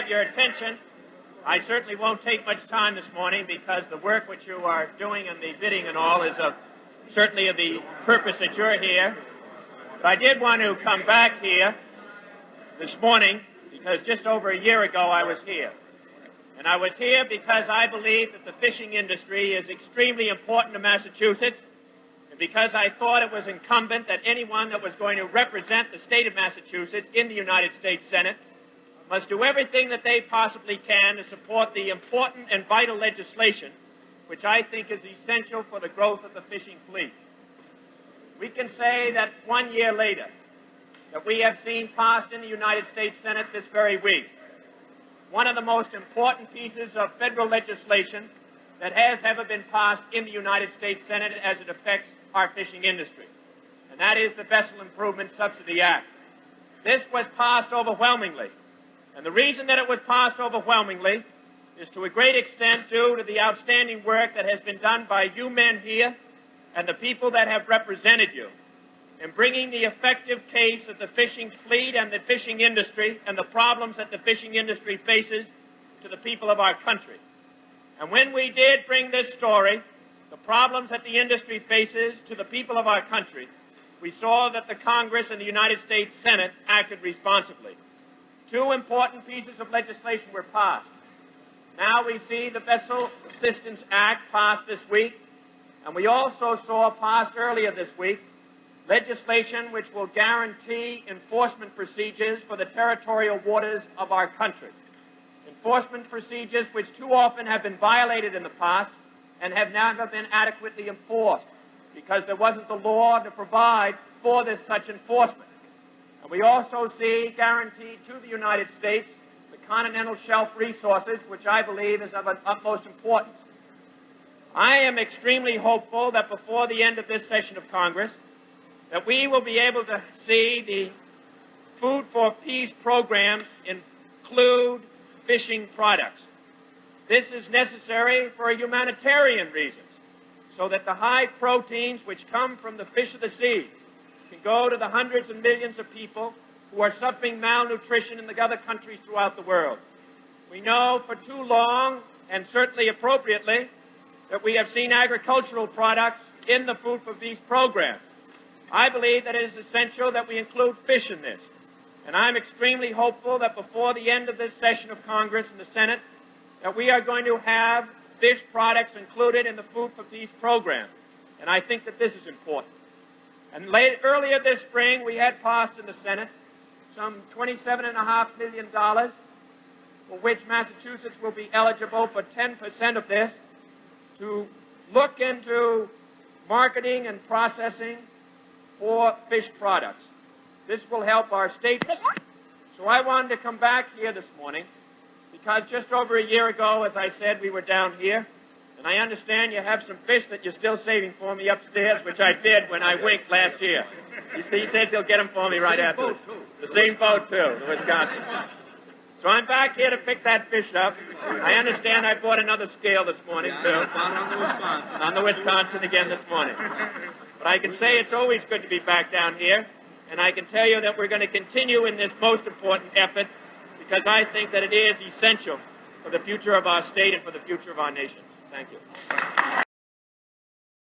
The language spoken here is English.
have your attention, I certainly won't take much time this morning because the work which you are doing and the bidding and all is certainly of the purpose that you're here. But I did want to come back here this morning because just over a year ago I was here. And I was here because I believe that the fishing industry is extremely important to Massachusetts, and because I thought it was incumbent that anyone that was going to represent the state of Massachusetts in the United States Senate must do everything that they possibly can to support the important and vital legislation which I think is essential for the growth of the fishing fleet. We can say that 1 year later that we have seen passed in the United States Senate this very week one of the most important pieces of federal legislation that has ever been passed in the United States Senate as it affects our fishing industry, and that is the Vessel Improvement Subsidy Act. This was passed overwhelmingly, and the reason that it was passed overwhelmingly is to a great extent due to the outstanding work that has been done by you men here and the people that have represented you in bringing the effective case of the fishing fleet and the fishing industry and the problems that the fishing industry faces to the people of our country. And when we did bring this story, the problems that the industry faces to the people of our country, we saw that the Congress and the United States Senate acted responsibly. Two important pieces of legislation were passed. Now we see the Vessel Assistance Act passed this week, and we also saw passed earlier this week legislation which will guarantee enforcement procedures for the territorial waters of our country. Enforcement procedures which too often have been violated in the past and have never been adequately enforced because there wasn't the law to provide for such enforcement. And we also see guaranteed to the United States the continental shelf resources, which I believe is of utmost importance. I am extremely hopeful that before the end of this session of Congress, that we will be able to see the Food for Peace program include fishing products. This is necessary for humanitarian reasons, so that the high proteins which come from the fish of the sea can go to the hundreds of millions of people who are suffering malnutrition in the other countries throughout the world. We know for too long, and certainly appropriately, that we have seen agricultural products in the Food for Peace program. I believe that it is essential that we include fish in this, and I'm extremely hopeful that before the end of this session of Congress and the Senate, that we are going to have fish products included in the Food for Peace program, and I think that this is important. And earlier this spring, we had passed in the Senate some $27.5 million, for which Massachusetts will be eligible for 10% of this, to look into marketing and processing for fish products. This will help our state. So I wanted to come back here this morning because just over a year ago, as I said, we were down here, and I understand you have some fish that you're still saving for me upstairs, which I did when I winked last year. He says he'll get them for me right afterwards. The same boat, too, the Wisconsin. So I'm back here to pick that fish up. I understand I bought another scale this morning, too. On the Wisconsin again this morning. But I can say it's always good to be back down here, and I can tell you that we're going to continue in this most important effort because I think that it is essential for the future of our state and for the future of our nation. Thank you.